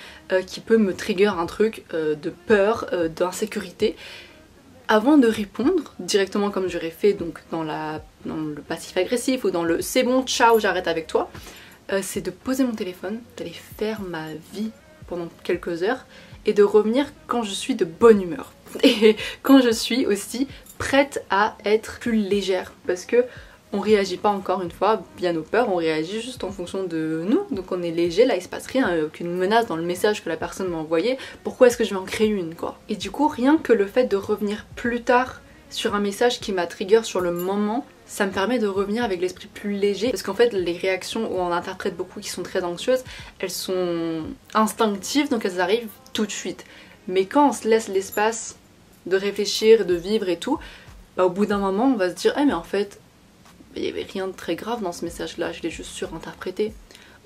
qui peut me trigger un truc de peur, d'insécurité. Avant de répondre, directement comme j'aurais fait donc dans le passif agressif ou dans le c'est bon, ciao, j'arrête avec toi, c'est de poser mon téléphone, d'aller faire ma vie pendant quelques heures, et de revenir quand je suis de bonne humeur et quand je suis aussi prête à être plus légère, parce que on réagit pas encore une fois bien aux peurs, on réagit juste en fonction de nous, donc on est léger, là il se passe rien, aucune menace dans le message que la personne m'a envoyé, pourquoi est-ce que je vais en créer une quoi. Et du coup rien que le fait de revenir plus tard sur un message qui m'a trigger sur le moment, ça me permet de revenir avec l'esprit plus léger, parce qu'en fait les réactions où on interprète beaucoup qui sont très anxieuses, elles sont instinctives donc elles arrivent tout de suite. Mais quand on se laisse l'espace de réfléchir, de vivre et tout, bah au bout d'un moment on va se dire mais en fait il n'y avait rien de très grave dans ce message là, je l'ai juste surinterprété.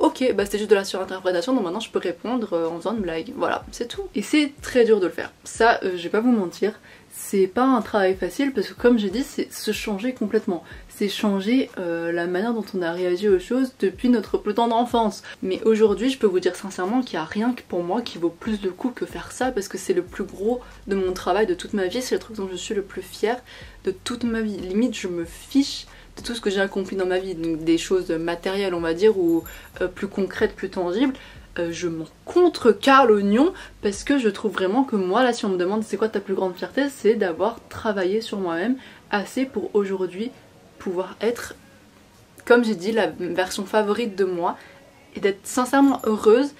ok, bah c'était juste de la surinterprétation, donc maintenant je peux répondre en faisant une blague. Voilà, c'est tout. Et c'est très dur de le faire. Ça, je vais pas vous mentir, c'est pas un travail facile parce que comme j'ai dit, c'est se changer complètement. C'est changer la manière dont on a réagi aux choses depuis notre plus tendre enfance. Mais aujourd'hui, je peux vous dire sincèrement qu'il n'y a rien que pour moi qui vaut plus le coup que faire ça parce que c'est le plus gros de mon travail de toute ma vie, c'est le truc dont je suis le plus fière de toute ma vie. Limite, je me fiche de tout ce que j'ai accompli dans ma vie, donc des choses matérielles on va dire ou plus concrètes, plus tangibles. Je m'en contrecarre l'oignon parce que je trouve vraiment que moi là si on me demande c'est quoi ta plus grande fierté, c'est d'avoir travaillé sur moi-même assez pour aujourd'hui pouvoir être, comme j'ai dit, la version favorite de moi et d'être sincèrement heureuse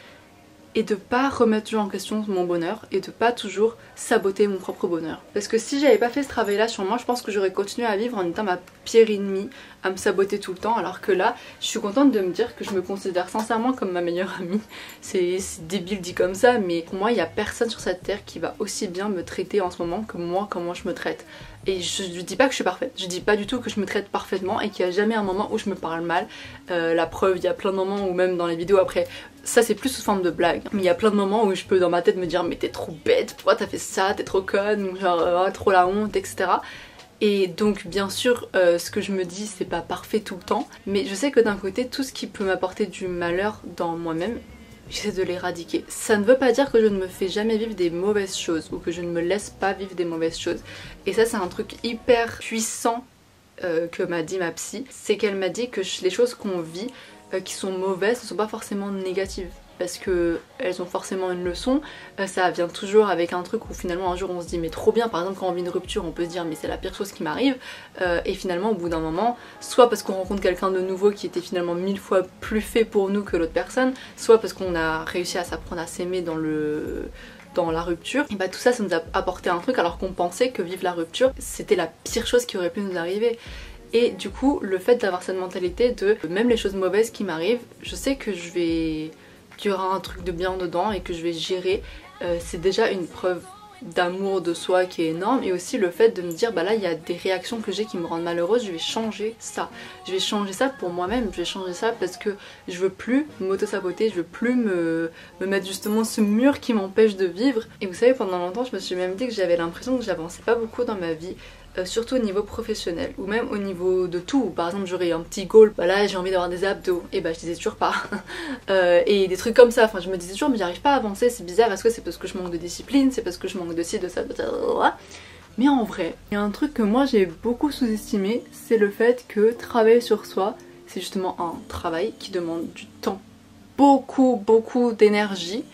et de pas remettre toujours en question mon bonheur et de pas toujours saboter mon propre bonheur. Parce que si j'avais pas fait ce travail là sur moi, je pense que j'aurais continué à vivre en étant ma pire ennemie, à me saboter tout le temps, alors que là je suis contente de me dire que je me considère sincèrement comme ma meilleure amie. C'est débile dit comme ça, mais pour moi il y a personne sur cette terre qui va aussi bien me traiter en ce moment que moi, comment je me traite. Et je dis pas que je suis parfaite, je dis pas du tout que je me traite parfaitement et qu'il n'y a jamais un moment où je me parle mal. La preuve, il y a plein de moments où même dans les vidéos après, ça c'est plus sous forme de blague, mais il y a plein de moments où je peux dans ma tête me dire mais t'es trop bête, pourquoi t'as fait ça, t'es trop conne, ou genre trop la honte, etc. Et donc bien sûr ce que je me dis c'est pas parfait tout le temps, mais je sais que d'un côté tout ce qui peut m'apporter du malheur dans moi-même, j'essaie de l'éradiquer. Ça ne veut pas dire que je ne me fais jamais vivre des mauvaises choses ou que je ne me laisse pas vivre des mauvaises choses. Et ça c'est un truc hyper puissant que m'a dit ma psy, c'est qu'elle m'a dit que les choses qu'on vit qui sont mauvaises ne sont pas forcément négatives parce que elles ont forcément une leçon. Ça vient toujours avec un truc où finalement un jour on se dit mais trop bien, par exemple quand on vit une rupture on peut se dire mais c'est la pire chose qui m'arrive et finalement au bout d'un moment, soit parce qu'on rencontre quelqu'un de nouveau qui était finalement 1000 fois plus fait pour nous que l'autre personne, soit parce qu'on a réussi à s'apprendre à s'aimer dans la rupture, et bah tout ça nous a apporté un truc alors qu'on pensait que vivre la rupture c'était la pire chose qui aurait pu nous arriver. Et du coup le fait d'avoir cette mentalité de même les choses mauvaises qui m'arrivent, je sais que qu'il y aura un truc de bien dedans et que je vais gérer, c'est déjà une preuve d'amour de soi qui est énorme. Et aussi le fait de me dire bah là il y a des réactions que j'ai qui me rendent malheureuse, je vais changer ça, je vais changer ça pour moi-même, je vais changer ça parce que je veux plus m'auto-saboter, je veux plus me mettre justement ce mur qui m'empêche de vivre. Et vous savez pendant longtemps je me suis même dit que j'avais l'impression que j'avançais pas beaucoup dans ma vie, surtout au niveau professionnel ou même au niveau de tout. Par exemple j'aurais un petit goal, bah là j'ai envie d'avoir des abdos, et bah je disais toujours pas et des trucs comme ça, enfin je me disais toujours mais j'arrive pas à avancer, c'est bizarre, est-ce que c'est parce que je manque de discipline, c'est parce que je manque de ci, de ça, de ça. Mais en vrai, il y a un truc que moi j'ai beaucoup sous-estimé, c'est le fait que travailler sur soi c'est justement un travail qui demande du temps, beaucoup d'énergie,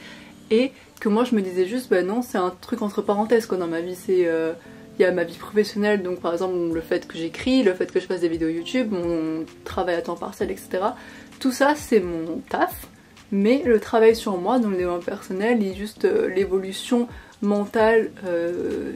et que moi je me disais juste bah non c'est un truc entre parenthèses quoi dans ma vie, c'est il y a ma vie professionnelle, donc par exemple le fait que j'écris, le fait que je fasse des vidéos YouTube, mon travail à temps partiel, etc. Tout ça c'est mon taf, mais le travail sur moi, donc le développement personnel et juste l'évolution mentale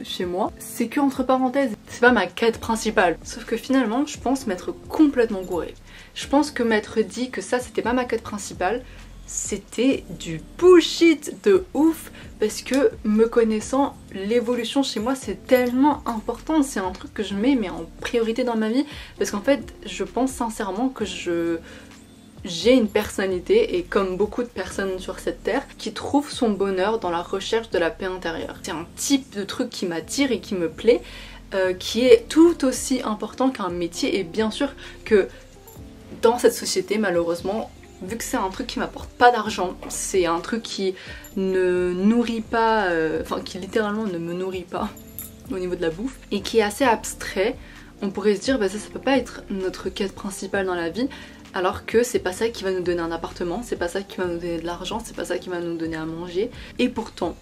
chez moi, c'est que entre parenthèses, c'est pas ma quête principale. Sauf que finalement je pense m'être complètement gourée. Je pense que m'être dit que ça c'était pas ma quête principale, c'était du bullshit de ouf, parce que me connaissant, l'évolution chez moi c'est tellement important, c'est un truc que je mets mais en priorité dans ma vie, parce qu'en fait je pense sincèrement que j'ai une personnalité, et comme beaucoup de personnes sur cette terre, qui trouve son bonheur dans la recherche de la paix intérieure. C'est un type de truc qui m'attire et qui me plaît, qui est tout aussi important qu'un métier. Et bien sûr que dans cette société malheureusement, vu que c'est un truc qui m'apporte pas d'argent, c'est un truc qui ne nourrit pas, enfin qui littéralement ne me nourrit pas au niveau de la bouffe, et qui est assez abstrait, on pourrait se dire bah ça peut pas être notre quête principale dans la vie, alors que c'est pas ça qui va nous donner un appartement, c'est pas ça qui va nous donner de l'argent, c'est pas ça qui va nous donner à manger. Et pourtant,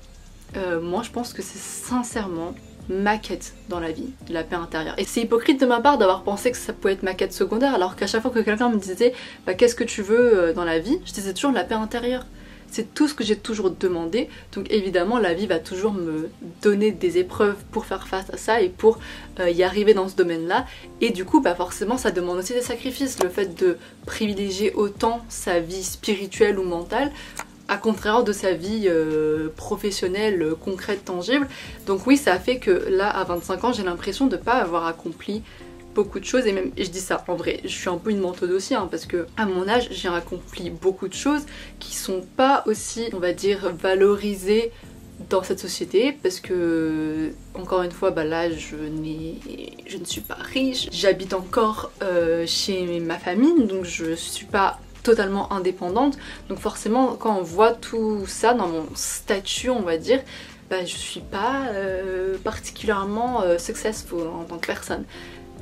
moi je pense que c'est sincèrement ma quête dans la vie, la paix intérieure. Et c'est hypocrite de ma part d'avoir pensé que ça pouvait être ma quête secondaire, alors qu'à chaque fois que quelqu'un me disait bah, qu'est-ce que tu veux dans la vie, je disais toujours la paix intérieure. C'est tout ce que j'ai toujours demandé, donc évidemment la vie va toujours me donner des épreuves pour faire face à ça et pour y arriver dans ce domaine-là. Et du coup bah forcément ça demande aussi des sacrifices, le fait de privilégier autant sa vie spirituelle ou mentale à contraire de sa vie professionnelle, concrète, tangible. Donc oui ça a fait que là à 25 ans j'ai l'impression de pas avoir accompli beaucoup de choses, et même, et je dis ça en vrai, je suis un peu une menteuse aussi, hein, parce que à mon âge j'ai accompli beaucoup de choses qui sont pas aussi, on va dire, valorisées dans cette société, parce que encore une fois bah là je ne suis pas riche, j'habite encore chez ma famille, donc je suis pas totalement indépendante, donc forcément quand on voit tout ça dans mon statut, on va dire, bah je suis pas particulièrement successful en tant que personne.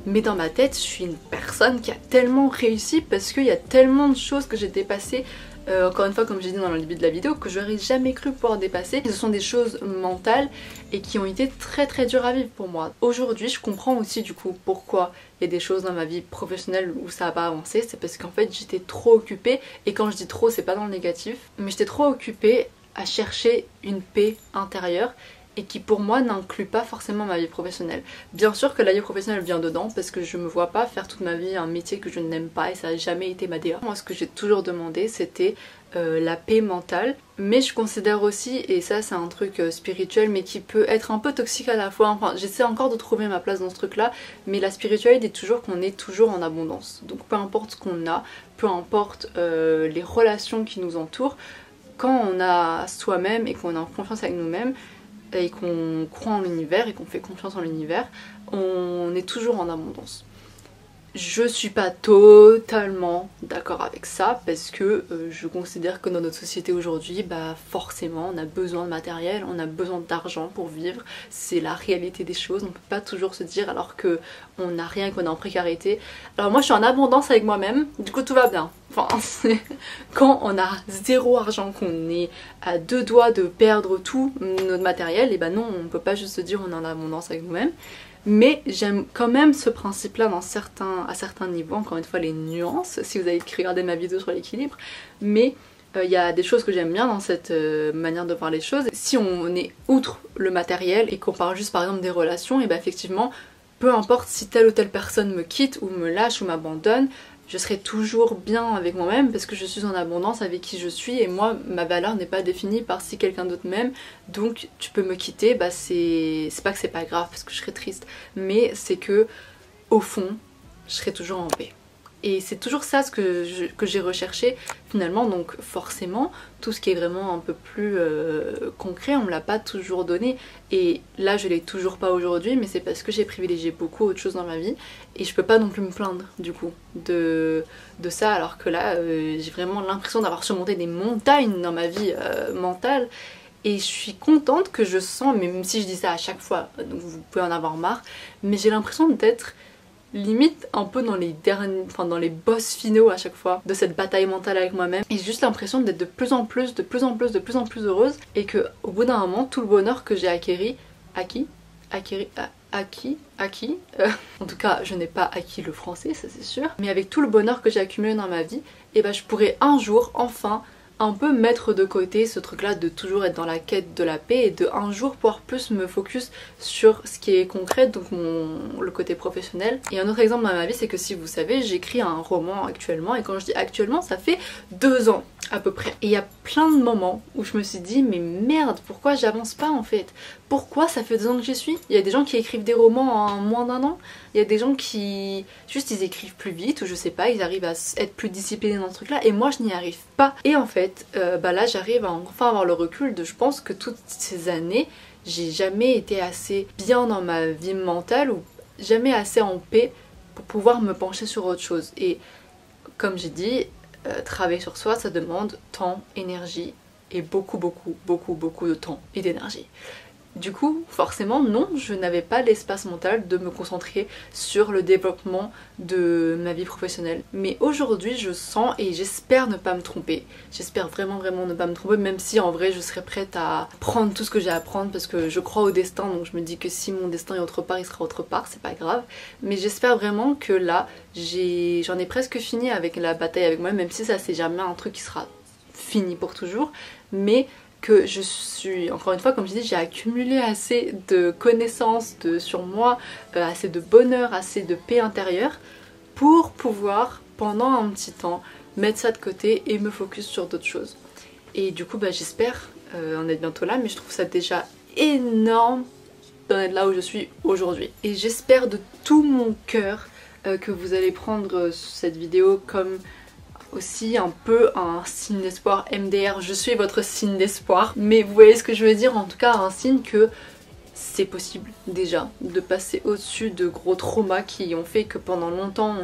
Mais dans ma tête, je suis une personne qui a tellement réussi parce qu'il y a tellement de choses que j'ai dépassées, encore une fois comme j'ai dit dans le début de la vidéo, que j'aurais jamais cru pouvoir dépasser. Ce sont des choses mentales et qui ont été très très dures à vivre pour moi. Aujourd'hui je comprends aussi du coup pourquoi il y a des choses dans ma vie professionnelle où ça n'a pas avancé, c'est parce qu'en fait j'étais trop occupée, et quand je dis trop c'est pas dans le négatif, mais j'étais trop occupée à chercher une paix intérieure, et qui pour moi n'inclut pas forcément ma vie professionnelle. Bien sûr que la vie professionnelle vient dedans, parce que je me vois pas faire toute ma vie un métier que je n'aime pas, et ça a jamais été ma DA. Moi ce que j'ai toujours demandé c'était la paix mentale, mais je considère aussi, et ça c'est un truc spirituel mais qui peut être un peu toxique à la fois, enfin j'essaie encore de trouver ma place dans ce truc là, mais la spiritualité dit toujours qu'on est toujours en abondance, donc peu importe ce qu'on a, peu importe les relations qui nous entourent, quand on a soi-même et qu'on est en confiance avec nous-mêmes, et qu'on croit en l'univers et qu'on fait confiance en l'univers, on est toujours en abondance. Je suis pas totalement d'accord avec ça, parce que je considère que dans notre société aujourd'hui, bah forcément on a besoin de matériel, on a besoin d'argent pour vivre, c'est la réalité des choses, on peut pas toujours se dire alors que on n'a rien, qu'on est en précarité. Alors moi je suis en abondance avec moi-même, du coup tout va bien. Enfin, quand on a zéro argent, qu'on est à deux doigts de perdre tout notre matériel, et ben non, on peut pas juste se dire on est en abondance avec nous-mêmes. Mais j'aime quand même ce principe-là à certains niveaux, encore une fois les nuances, si vous avez regardé ma vidéo sur l'équilibre, mais il y a des choses que j'aime bien dans cette manière de voir les choses. Si on est outre le matériel et qu'on parle juste par exemple des relations, et ben effectivement, peu importe si telle ou telle personne me quitte ou me lâche ou m'abandonne, je serai toujours bien avec moi-même parce que je suis en abondance avec qui je suis, et moi ma valeur n'est pas définie par si quelqu'un d'autre m'aime, donc tu peux me quitter, bah c'est pas que c'est pas grave parce que je serai triste, mais c'est que au fond je serai toujours en paix. Et c'est toujours ça ce que j'ai recherché finalement, donc forcément tout ce qui est vraiment un peu plus concret on me l'a pas toujours donné, et là je l'ai toujours pas aujourd'hui, mais c'est parce que j'ai privilégié beaucoup autre chose dans ma vie, et je peux pas non plus me plaindre du coup de ça, alors que là j'ai vraiment l'impression d'avoir surmonté des montagnes dans ma vie mentale. Et je suis contente que je sens, même si je dis ça à chaque fois, donc vous pouvez en avoir marre, mais j'ai l'impression d'être limite un peu dans les derniers, enfin dans les boss finaux à chaque fois de cette bataille mentale avec moi-même, et j'ai juste l'impression d'être de plus en plus heureuse, et que au bout d'un moment tout le bonheur que j'ai acquis, en tout cas je n'ai pas acquis le français, ça c'est sûr, mais avec tout le bonheur que j'ai accumulé dans ma vie, et ben je pourrais un jour enfin un peu mettre de côté ce truc là de toujours être dans la quête de la paix, et de un jour pouvoir plus me focus sur ce qui est concret, donc le côté professionnel. Et un autre exemple dans ma vie, c'est que si vous savez, j'écris un roman actuellement, et quand je dis actuellement ça fait 2 ans à peu près, et il y a plein de moments où je me suis dit mais merde, pourquoi j'avance pas en fait, pourquoi ça fait 2 ans que j'y suis. Il y a des gens qui écrivent des romans en moins d'1 an, il y a des gens qui juste ils écrivent plus vite, ou je sais pas, ils arrivent à être plus disciplinés dans ce truc là, et moi je n'y arrive pas. Et en fait bah là j'arrive à enfin avoir le recul de, je pense que toutes ces années j'ai jamais été assez bien dans ma vie mentale, ou jamais assez en paix pour pouvoir me pencher sur autre chose. Et comme j'ai dit, travailler sur soi ça demande temps, énergie, et beaucoup de temps et d'énergie. Du coup, forcément, non, je n'avais pas l'espace mental de me concentrer sur le développement de ma vie professionnelle. Mais aujourd'hui, je sens, et j'espère ne pas me tromper, j'espère vraiment ne pas me tromper, même si en vrai je serais prête à prendre tout ce que j'ai à prendre, parce que je crois au destin, donc je me dis que si mon destin est autre part, il sera autre part, c'est pas grave. Mais j'espère vraiment que là, j'en ai presque fini avec la bataille avec moi, même si ça c'est jamais un truc qui sera fini pour toujours, mais que je suis, encore une fois comme je dis, j'ai accumulé assez de connaissances sur moi, assez de bonheur, assez de paix intérieure pour pouvoir pendant un petit temps mettre ça de côté et me focus sur d'autres choses. Et du coup bah, j'espère en être bientôt là, mais je trouve ça déjà énorme d'en être là où je suis aujourd'hui. Et j'espère de tout mon cœur que vous allez prendre cette vidéo comme aussi un peu un signe d'espoir. MDR, je suis votre signe d'espoir. Mais vous voyez ce que je veux dire, en tout cas un signe que c'est possible déjà de passer au-dessus de gros traumas qui ont fait que pendant longtemps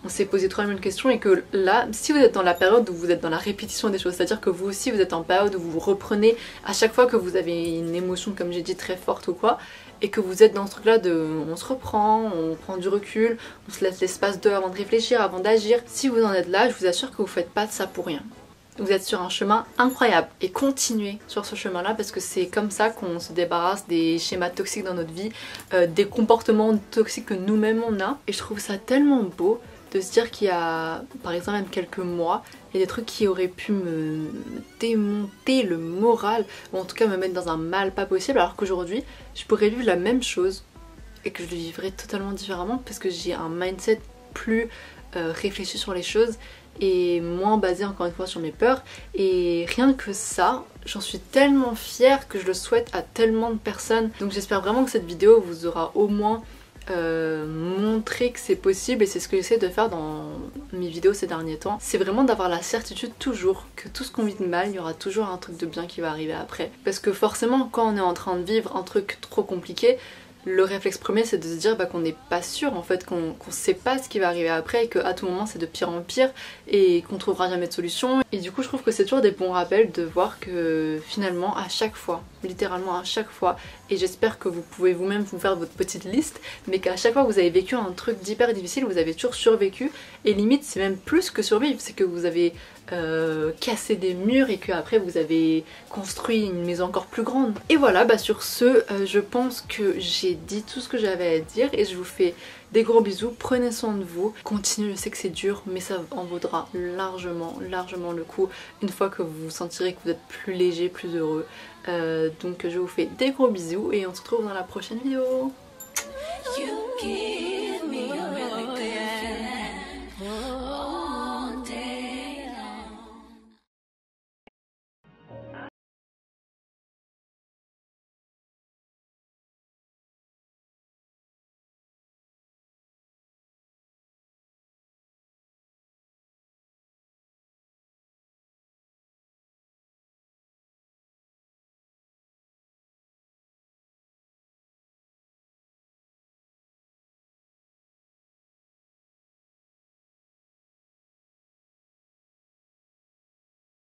on s'est posé 3000 questions et que là, si vous êtes dans la période où vous êtes dans la répétition des choses, c'est-à-dire que vous aussi vous êtes en période où vous vous reprenez à chaque fois que vous avez une émotion comme j'ai dit très forte ou quoi, et que vous êtes dans ce truc là de on se reprend, on prend du recul, on se laisse l'espace d'eux avant de réfléchir, avant d'agir. Si vous en êtes là, je vous assure que vous faites pas de ça pour rien. Vous êtes sur un chemin incroyable et continuez sur ce chemin là parce que c'est comme ça qu'on se débarrasse des schémas toxiques dans notre vie, des comportements toxiques que nous-mêmes on a. Et je trouve ça tellement beau de se dire qu'il y a par exemple même quelques mois, il y a des trucs qui auraient pu me démonter le moral ou en tout cas me mettre dans un mal pas possible, alors qu'aujourd'hui je pourrais vivre la même chose et que je le vivrais totalement différemment parce que j'ai un mindset plus réfléchi sur les choses et moins basé encore une fois sur mes peurs. Et rien que ça, j'en suis tellement fière que je le souhaite à tellement de personnes. Donc j'espère vraiment que cette vidéo vous aura au moins montré que c'est possible, et c'est ce que j'essaie de faire dans mes vidéos ces derniers temps. C'est vraiment d'avoir la certitude toujours que tout ce qu'on vit de mal, il y aura toujours un truc de bien qui va arriver après. Parce que forcément quand on est en train de vivre un truc trop compliqué, le réflexe premier c'est de se dire qu'on n'est pas sûr en fait, qu'on sait pas ce qui va arriver après et qu'à tout moment c'est de pire en pire et qu'on trouvera jamais de solution. Et du coup je trouve que c'est toujours des bons rappels de voir que finalement à chaque fois, littéralement à chaque fois, et j'espère que vous pouvez vous-même vous faire votre petite liste, mais qu'à chaque fois que vous avez vécu un truc d'hyper difficile, vous avez toujours survécu, et limite c'est même plus que survivre, c'est que vous avez cassé des murs et qu'après vous avez construit une maison encore plus grande. Et voilà, sur ce, je pense que j'ai dit tout ce que j'avais à dire et je vous fais des gros bisous, prenez soin de vous, continuez, je sais que c'est dur mais ça en vaudra largement le coup une fois que vous vous sentirez que vous êtes plus léger, plus heureux. Donc je vous fais des gros bisous et on se retrouve dans la prochaine vidéo.